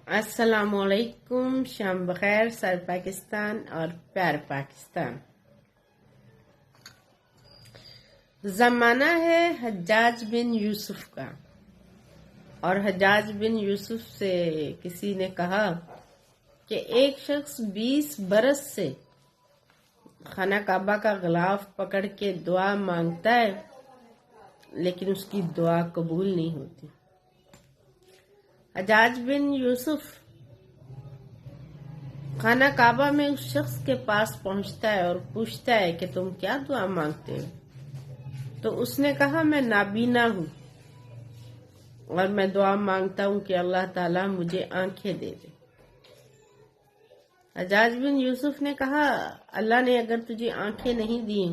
السلام علیکم، شام بخیر سر پاکستان اور پیار پاکستان۔ زمانہ ہے حجاج بن یوسف کا، اور حجاج بن یوسف سے کسی نے کہا کہ ایک شخص 20 برس سے خانہ کعبہ کا غلاف پکڑ کے دعا مانگتا ہے لیکن اس کی دعا قبول نہیں ہوتی۔ حجاج بن یوسف خانہ کعبہ میں اس شخص کے پاس پہنچتا ہے اور پوچھتا ہے کہ تم کیا دعا مانگتے ہو؟ تو اس نے کہا میں نابینا ہوں اور میں دعا مانگتا ہوں کہ اللہ تعالیٰ مجھے آنکھیں دے دے۔ حجاج بن یوسف نے کہا اللہ نے اگر تجھے آنکھیں نہیں دی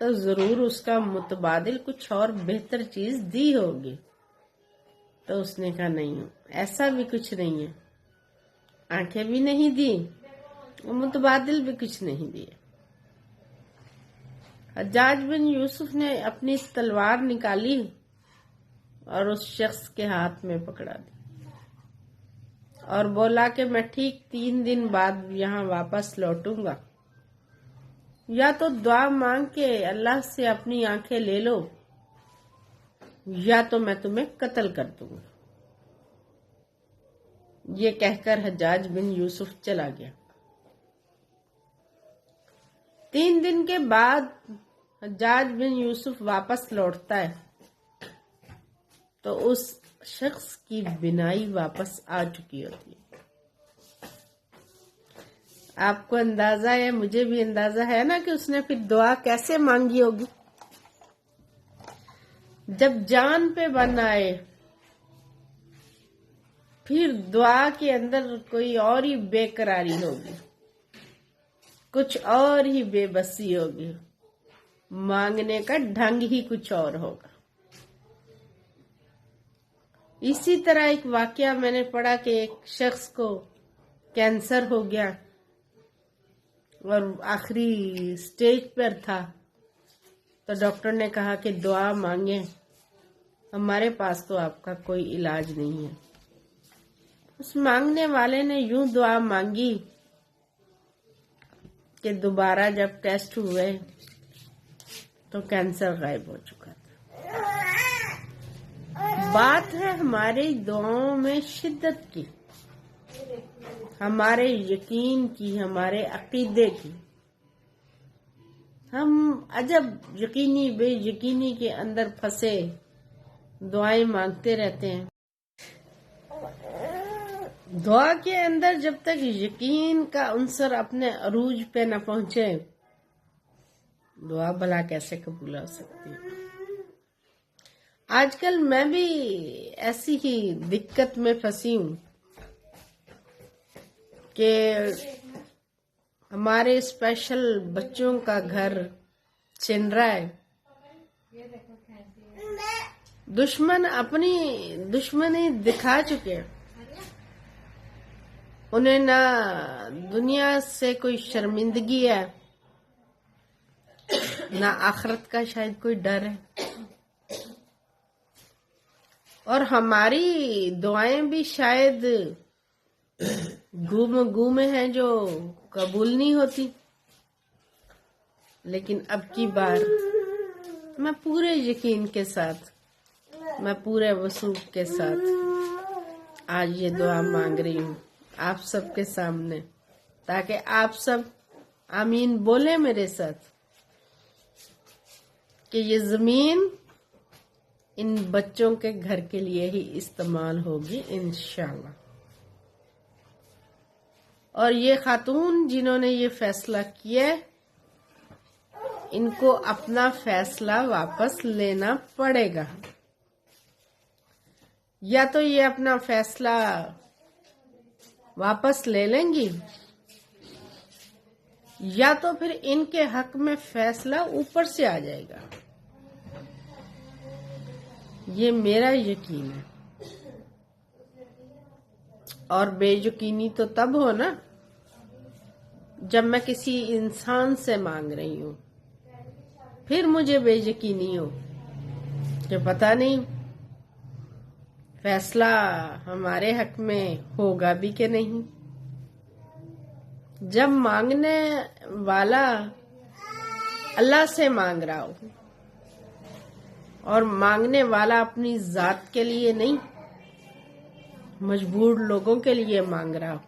تو ضرور اس کا متبادل کچھ اور بہتر چیز دی ہوگی۔ تو اس نے کہا نہیں، ایسا بھی کچھ نہیں ہے، آنکھیں بھی نہیں دی متبادل بھی کچھ نہیں دیے۔ حجاج بن یوسف نے اپنی تلوار نکالی اور اس شخص کے ہاتھ میں پکڑا دی اور بولا کہ میں ٹھیک 3 دن بعد یہاں واپس لوٹوں گا، یا تو دعا مانگ کے اللہ سے اپنی آنکھیں لے لو یا تو میں تمہیں قتل کر دوں گا۔ یہ کہہ کر حجاج بن یوسف چلا گیا۔ 3 دن کے بعد حجاج بن یوسف واپس لوٹتا ہے تو اس شخص کی بینائی واپس آ چکی ہوتی ہے۔ آپ کو اندازہ ہے، مجھے بھی اندازہ ہے نا کہ اس نے پھر دعا کیسے مانگی ہوگی۔ جب جان پہ بن آئے پھر دعا کے اندر کوئی اور ہی بے قراری ہوگی، کچھ اور ہی بے بسی ہوگی، مانگنے کا ڈھنگ ہی کچھ اور ہوگا۔ اسی طرح ایک واقعہ میں نے پڑھا کہ ایک شخص کو کینسر ہو گیا اور آخری سٹیج پر تھا، تو ڈاکٹر نے کہا کہ دعا مانگیں، ہمارے پاس تو آپ کا کوئی علاج نہیں ہے۔ اس مانگنے والے نے یوں دعا مانگی کہ دوبارہ جب ٹیسٹ ہوئے تو کینسر غائب ہو چکا تھا۔ بات ہے ہماری دعاؤں میں شدت کی، ہمارے یقین کی، ہمارے عقیدے کی۔ ہم عجب یقینی بے یقینی کے اندر پھنسے دعائیں مانگتے رہتے ہیں۔ دعا کے اندر جب تک یقین کا عنصر اپنے عروج پہ نہ پہنچے، دعا بھلا کیسے قبول ہو سکتی ہے۔ آج کل میں بھی ایسی ہی دقت میں پھنسی ہوں کہ ہمارے اسپیشل بچوں کا گھر چھن رہا ہے۔ دشمن اپنی دشمنی دکھا چکے، انہیں نہ دنیا سے کوئی شرمندگی ہے نہ آخرت کا شاید کوئی ڈر ہے، اور ہماری دعائیں بھی شاید گم ہیں جو قبول نہیں ہوتی۔ لیکن اب کی بار میں پورے یقین کے ساتھ، میں پورے وثوق کے ساتھ آج یہ دعا مانگ رہی ہوں آپ سب کے سامنے، تاکہ آپ سب آمین بولیں میرے ساتھ کہ یہ زمین ان بچوں کے گھر کے لیے ہی استعمال ہوگی انشاءاللہ۔ اور یہ خاتون جنہوں نے یہ فیصلہ کیا، ان کو اپنا فیصلہ واپس لینا پڑے گا۔ یا تو یہ اپنا فیصلہ واپس لے لیں گی، یا تو پھر ان کے حق میں فیصلہ اوپر سے آ جائے گا۔ یہ میرا یقین ہے، اور بے یقینی تو تب ہو نا جب میں کسی انسان سے مانگ رہی ہوں، پھر مجھے بے یقینی ہو کہ پتہ نہیں فیصلہ ہمارے حق میں ہوگا بھی کہ نہیں؟ جب مانگنے والا اللہ سے مانگ رہا ہو اور مانگنے والا اپنی ذات کے لیے نہیں، مجبور لوگوں کے لیے مانگ رہا ہو،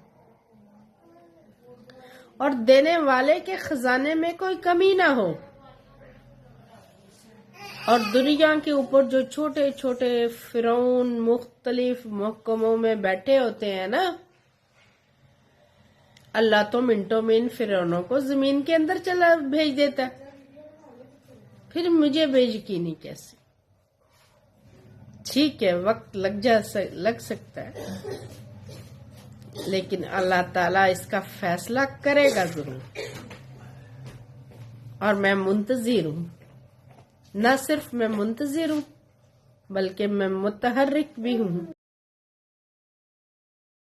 اور دینے والے کے خزانے میں کوئی کمی نہ ہو، اور دنیا کے اوپر جو چھوٹے چھوٹے فرعون مختلف محکموں میں بیٹھے ہوتے ہیں نا، اللہ تو منٹوں میں ان فرعونوں کو زمین کے اندر چلا بھیج دیتا ہے، پھر مجھے بے یقینی کیسے؟ ٹھیک ہے، وقت لگ سکتا ہے، لیکن اللہ تعالیٰ اس کا فیصلہ کرے گا ضرور، اور میں منتظر ہوں۔ نہ صرف میں منتظر ہوں بلکہ میں متحرک بھی ہوں۔